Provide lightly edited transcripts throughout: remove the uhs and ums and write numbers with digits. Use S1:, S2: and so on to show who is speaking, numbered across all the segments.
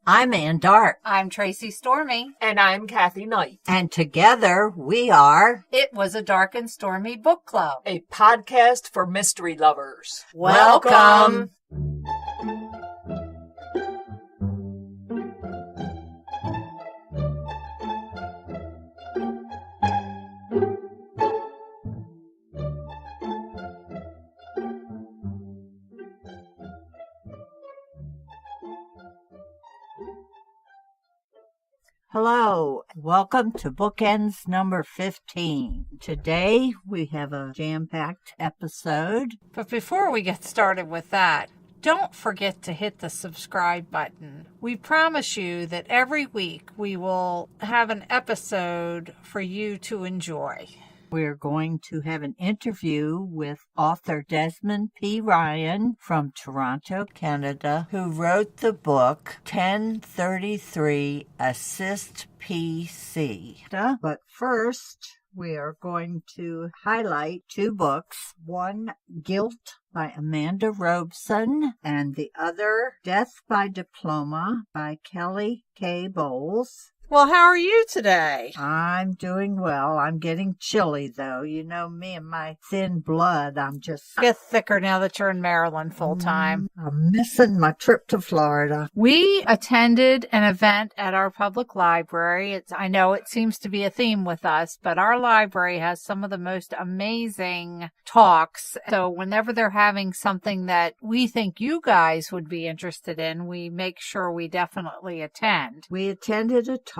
S1: I'm Ann Dart.
S2: I'm Tracy Stormy.
S3: And I'm Kathy Knight.
S1: And together we are
S2: It Was a Dark and Stormy Book Club,
S3: a podcast for mystery lovers.
S1: Welcome. Hello, welcome to Bookends number 15. Today we have a jam-packed episode.
S2: But before we get started with that, don't forget to hit the subscribe button. We promise you that every week we will have an episode for you to enjoy.
S1: We're going to have an interview with author Desmond P. Ryan from Toronto, Canada, who wrote the book 1033 Assist PC. But first, we are going to highlight two books. One, Guilt by Amanda Robson, and the other, Death by Diploma by Kelley Kaye.
S2: Well, how are you today?
S1: I'm doing well. I'm getting chilly, though. You know me and my thin blood. I'm just...
S2: Get thicker now that you're in Maryland full time.
S1: I'm missing my trip to Florida.
S2: We attended an event at our public library. I know it seems to be a theme with us, but our library has some of the most amazing talks. So whenever they're having something that we think you guys would be interested in, we make sure we definitely attend.
S1: We attended a talk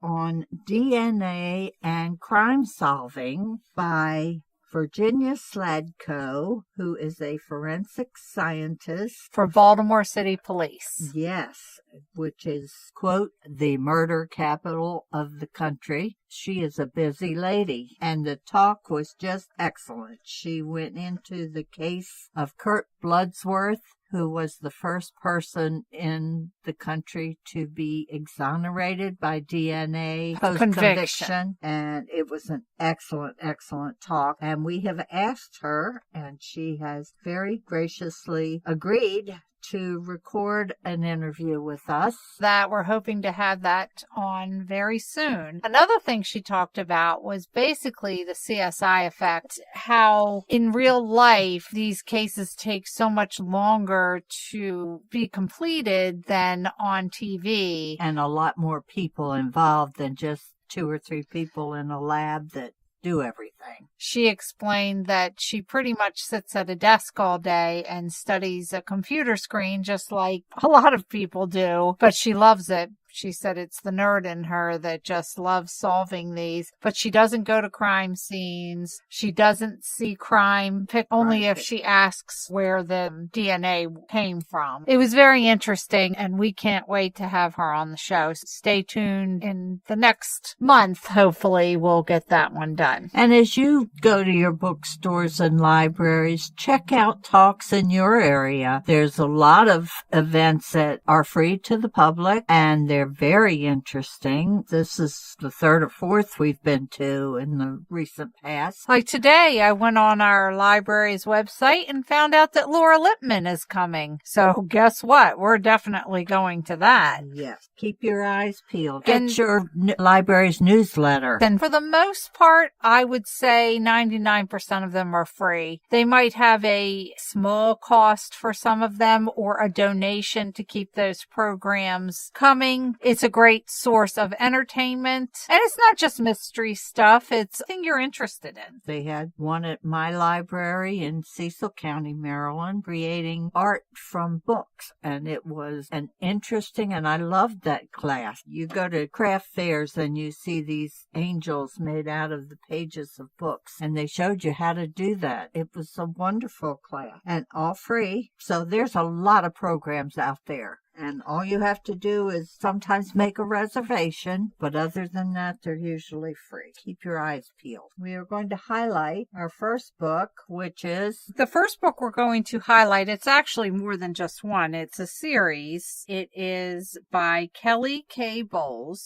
S1: on DNA and crime solving by Virginia Sladko, who is a forensic scientist
S2: for Baltimore City Police.
S1: Yes, which is, quote, the murder capital of the country. She is a busy lady, and the talk was just excellent. She went into the case of Kurt Bloodsworth, who was the first person in the country to be exonerated by DNA post-conviction. And it was an excellent, excellent talk. And we have asked her, and she has very graciously agreed to record an interview with us.
S2: That we're hoping to have that on very soon. Another thing she talked about was basically the CSI effect, how in real life these cases take so much longer to be completed than on TV.
S1: And a lot more people involved than just 2 or 3 people in a lab that do everything.
S2: She explained that she pretty much sits at a desk all day and studies a computer screen just like a lot of people do, but she loves it. She said it's the nerd in her that just loves solving these, but she doesn't go to crime scenes. She doesn't see crime only if she asks where the DNA came from. It was very interesting, and we can't wait to have her on the show. So stay tuned. In the next month, hopefully, we'll get that one done.
S1: And as you go to your bookstores and libraries, check out talks in your area. There's a lot of events that are free to the public, and they're very interesting. This is the 3rd or 4th we've been to in the recent past.
S2: Like today, I went on our library's website and found out that Laura Lippman is coming. So guess what? We're definitely going to that.
S1: Yes. Keep your eyes peeled. Get your library's newsletter.
S2: And for the most part, I would say 99% of them are free. They might have a small cost for some of them or a donation to keep those programs coming. It's a great source of entertainment. And it's not just mystery stuff. It's something you're interested in.
S1: They had one at my library in Cecil County, Maryland, creating art from books. And it was an interesting, and I loved that class. You go to craft fairs and you see these angels made out of the pages of books. And they showed you how to do that. It was a wonderful class and all free. So there's a lot of programs out there. And all you have to do is sometimes make a reservation, but other than that, they're usually free. Keep your eyes peeled. We are going to highlight our first book, which is...
S2: The first book we're going to highlight, it's actually more than just one. It's a series. It is by Kelley Kaye.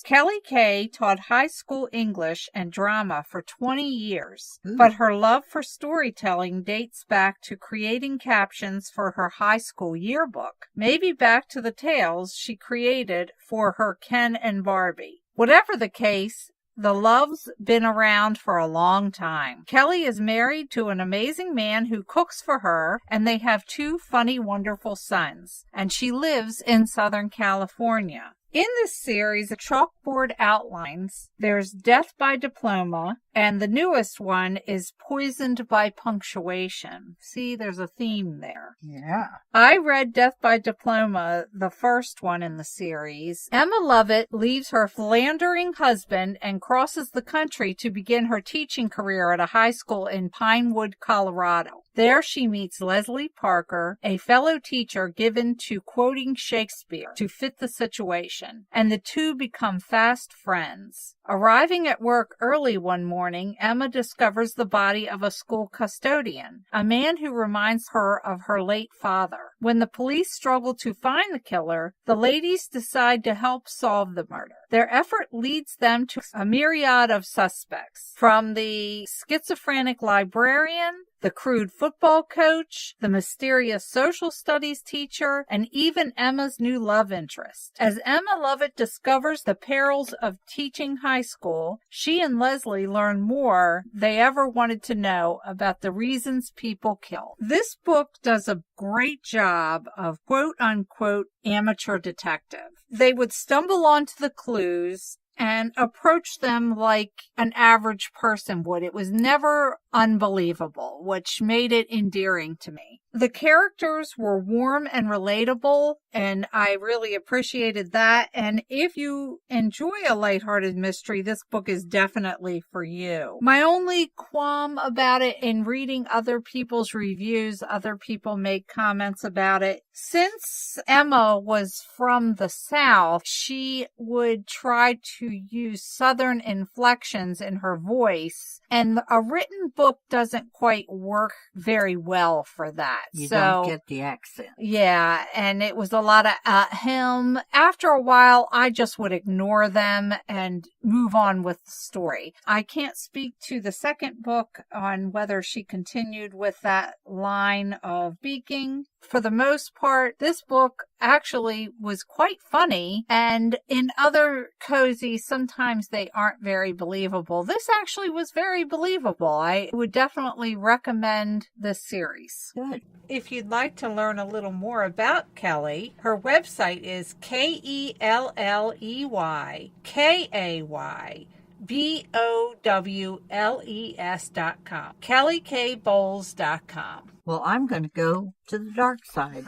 S2: Kelley Kaye taught high school English and drama for 20 years, but her love for storytelling dates back to creating captions for her high school yearbook. Maybe back to the tales she created for her Ken and Barbie. Whatever the case, the love's been around for a long time. Kelley is married to an amazing man who cooks for her, and they have 2 funny, wonderful sons. And she lives in Southern California. In this series, the chalkboard outlines, there's Death by Diploma, and the newest one is Poisoned by Punctuation. See, there's a theme there.
S1: Yeah.
S2: I read Death by Diploma, the first one in the series. Emma Lovett leaves her philandering husband and crosses the country to begin her teaching career at a high school in Pinewood, Colorado. There she meets Leslie Parker, a fellow teacher given to quoting Shakespeare to fit the situation, and the two become fast friends. Arriving at work early one morning, Emma discovers the body of a school custodian, a man who reminds her of her late father. When the police struggle to find the killer, the ladies decide to help solve the murder. Their effort leads them to a myriad of suspects, from the schizophrenic librarian, the crude football coach, the mysterious social studies teacher, and even Emma's new love interest. As Emma Lovett discovers the perils of teaching high school, she and Leslie learn more they ever wanted to know about the reasons people kill. This book does a great job of quote-unquote amateur detective. They would stumble onto the clues and approach them like an average person would. It was never unbelievable, which made it endearing to me. The characters were warm and relatable, and I really appreciated that. And if you enjoy a lighthearted mystery, this book is definitely for you. My only qualm about it in reading other people's reviews, other people make comments about it. Since Emma was from the South, she would try to use Southern inflections in her voice, and a written book doesn't quite work very well for that.
S1: You don't get the accent.
S2: Yeah, and it was a lot of him. After a while, I just would ignore them and move on with the story. I can't speak to the second book on whether she continued with that line of speaking. For the most part, this book actually was quite funny, and in other cozy, sometimes they aren't very believable. This actually was very believable. I would definitely recommend this series.
S1: Good.
S2: If you'd like to learn a little more about Kelley, her website is KelleyKaybowles.com. KelleyKaybowles.com.
S1: Well, I'm going to go to the dark side.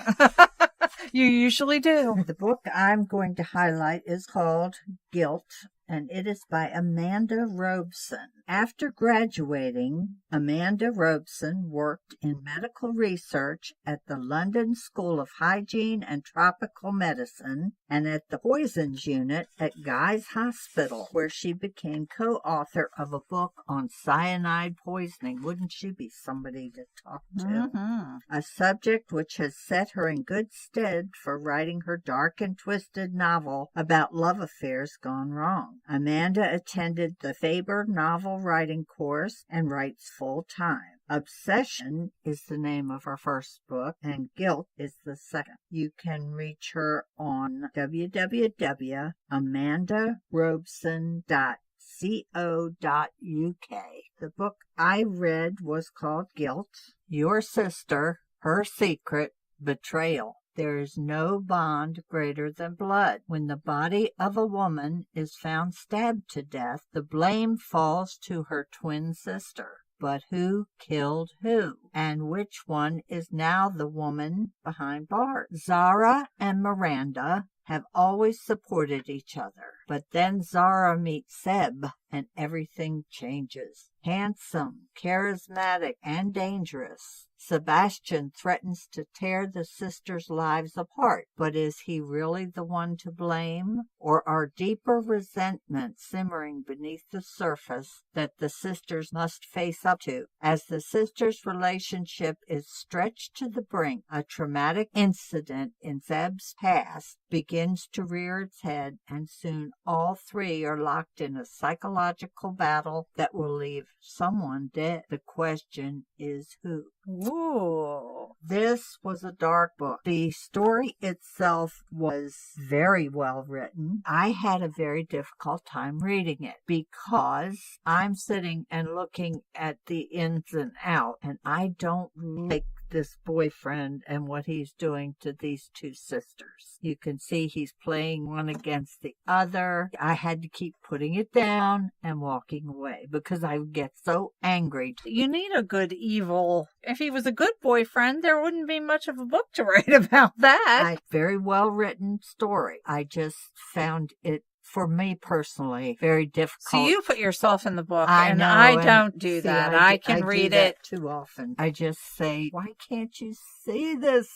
S2: You usually do.
S1: The book I'm going to highlight is called Guilt, and it is by Amanda Robson. After graduating, Amanda Robson worked in medical research at the London School of Hygiene and Tropical Medicine and at the Poisons Unit at Guy's Hospital, where she became co-author of a book on cyanide poisoning. Wouldn't she be somebody to talk to?
S2: Mm-hmm.
S1: A subject which has set her in good stead for writing her dark and twisted novel about love affairs gone wrong. Amanda attended the Faber novel writing course and writes full-time. Obsession is the name of her first book, and Guilt is the second. You can reach her on www.amandarobson.co.uk. The book I read was called Guilt, Your Sister, Her Secret, Betrayal. There is no bond greater than blood. When the body of a woman is found stabbed to death, the blame falls to her twin sister. But who killed who? And which one is now the woman behind bars? Zara and Miranda have always supported each other. But then Zara meets Seb, and everything changes. Handsome, charismatic, and dangerous, Sebastian threatens to tear the sisters' lives apart. But is he really the one to blame? Or are deeper resentments simmering beneath the surface that the sisters must face up to? As the sisters' relationship is stretched to the brink, a traumatic incident in Seb's past begins to rear its head, and soon all three are locked in a psychological battle that will leave someone dead. The question is who?
S2: Ooh.
S1: This was a dark book. The story itself was very well written. I had a very difficult time reading it because I'm sitting and looking at the ins and outs, and I don't like this boyfriend and what he's doing to these two sisters. You can see he's playing one against the other. I had to keep putting it down and walking away because I would get so angry.
S2: You need a good evil. If he was a good boyfriend, there wouldn't be much of a book to write about that.
S1: Very well written story. I just found it, for me personally, very difficult.
S2: So you put yourself in the book,
S1: I
S2: and
S1: know,
S2: I
S1: and
S2: don't do
S1: see,
S2: that. I can read
S1: do that
S2: it
S1: too often. I just say, why can't you see this?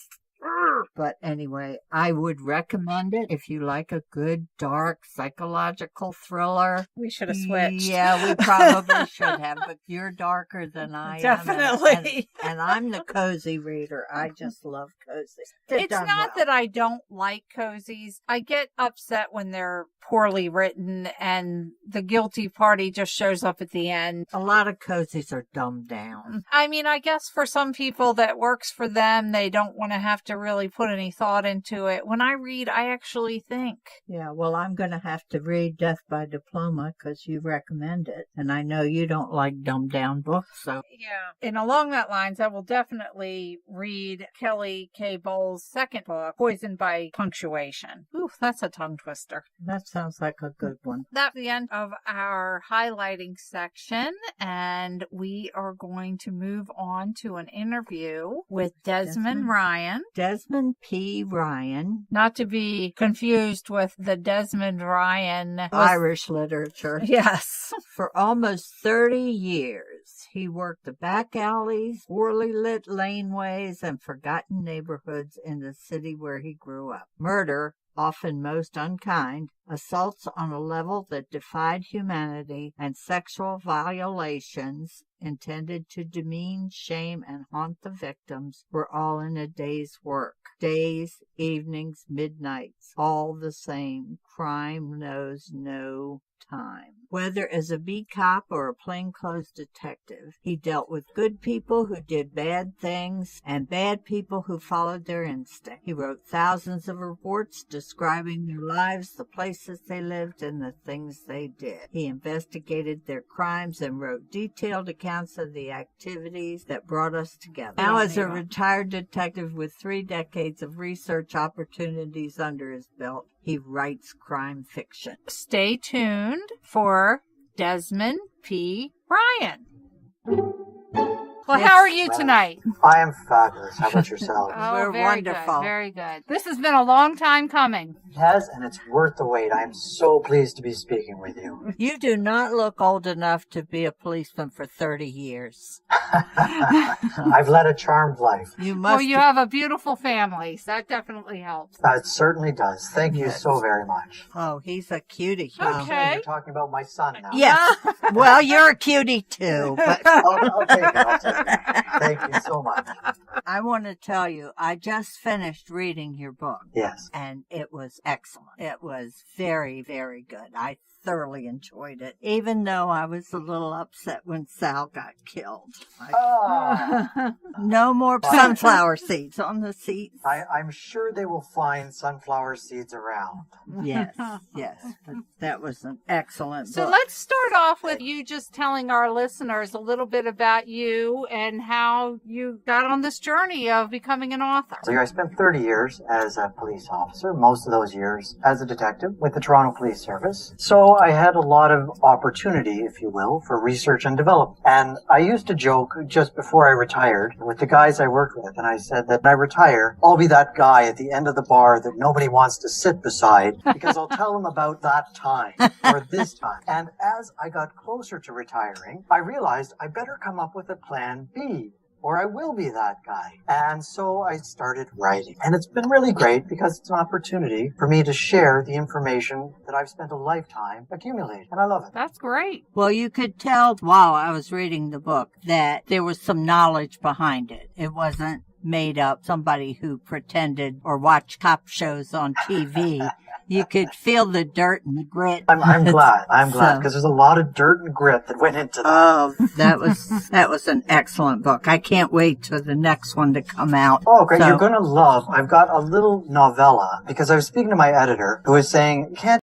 S1: But anyway, I would recommend it if you like a good, dark, psychological thriller.
S2: We should have switched.
S1: Yeah, we probably should have, but you're darker than I am.
S2: Definitely.
S1: And I'm the cozy reader. I just love cozy.
S2: It's not that I don't like cozies. I get upset when they're poorly written and the guilty party just shows up at the end.
S1: A lot of cozies are dumbed down.
S2: I mean, I guess for some people that works for them, they don't want to have to really put any thought into it. When I read, I actually think.
S1: Yeah, well, I'm going to have to read Death by Diploma because you recommend it. And I know you don't like dumbed down books, so.
S2: Yeah. And along that lines, I will definitely read Kelley Kaye Bowles' second book, Poisoned by Punctuation. Ooh, that's a tongue twister.
S1: That sounds like a good one.
S2: That's the end of our highlighting section, and we are going to move on to an interview with Desmond Ryan.
S1: Desmond P. Ryan.
S2: Not to be confused with the Desmond Ryan.
S1: Irish literature.
S2: Yes.
S1: For almost 30 years, he worked the back alleys, poorly lit laneways, and forgotten neighborhoods in the city where he grew up. Murder, often most unkind, assaults on a level that defied humanity, and sexual violations intended to demean, shame, and haunt the victims were all in a day's work. Days, evenings, midnights, all the same. Crime knows no time. Whether as a beat cop or a plainclothes detective, he dealt with good people who did bad things and bad people who followed their instinct. He wrote thousands of reports describing their lives, the places they lived, and the things they did. He investigated their crimes and wrote detailed accounts of the activities that brought us together. Now, as a retired detective with 3 decades of research opportunities under his belt, he writes crime fiction.
S2: Stay tuned for Desmond P. Ryan. Well, how are you tonight?
S4: I am fabulous. How about yourself?
S1: We're
S2: very
S1: wonderful.
S2: Good, very good. This has been a long time coming.
S4: It has, and it's worth the wait. I am so pleased to be speaking with you.
S1: You do not look old enough to be a policeman for 30 years.
S4: I've led a charmed life.
S1: You must.
S2: Well, you have a beautiful family, so that definitely helps.
S4: It certainly does. Thank you so very much.
S1: Oh, he's a cutie.
S2: Okay.
S4: You're talking about my son now.
S1: Yes. Well, you're a cutie too. But
S4: I'll take it. I'll take it. Thank you so much.
S1: I want to tell you, I just finished reading your book.
S4: Yes.
S1: And it was excellent. It was very, very good. I thoroughly enjoyed it, even though I was a little upset when Sal got killed. No more sunflower seeds on the seats.
S4: I'm sure they will find sunflower seeds around.
S1: Yes, yes. But that was an excellent
S2: So
S1: book.
S2: let's start off with you just telling our listeners a little bit about you and how you got on this journey of becoming an author.
S4: So I spent 30 years as a police officer, most of those years as a detective with the Toronto Police Service. So I had a lot of opportunity, if you will, for research and development. And I used to joke just before I retired with the guys I worked with, and I said that when I retire, I'll be that guy at the end of the bar that nobody wants to sit beside because I'll tell them about that time or this time. And as I got closer to retiring, I realized I better come up with a plan B, or I will be that guy. And so I started writing. And it's been really great because it's an opportunity for me to share the information that I've spent a lifetime accumulating. And I love it.
S2: That's great.
S1: Well, you could tell while I was reading the book that there was some knowledge behind it. It wasn't made up, somebody who pretended or watched cop shows on TV You could feel the dirt and the grit.
S4: I'm glad. I'm glad
S1: So-
S4: because there's a lot of dirt and grit that went into that.
S1: Oh, that was an excellent book. I can't wait for the next one to come out.
S4: Oh, great.
S1: So-
S4: You're going to love. I've got a little novella because I was speaking to my editor who was saying, can't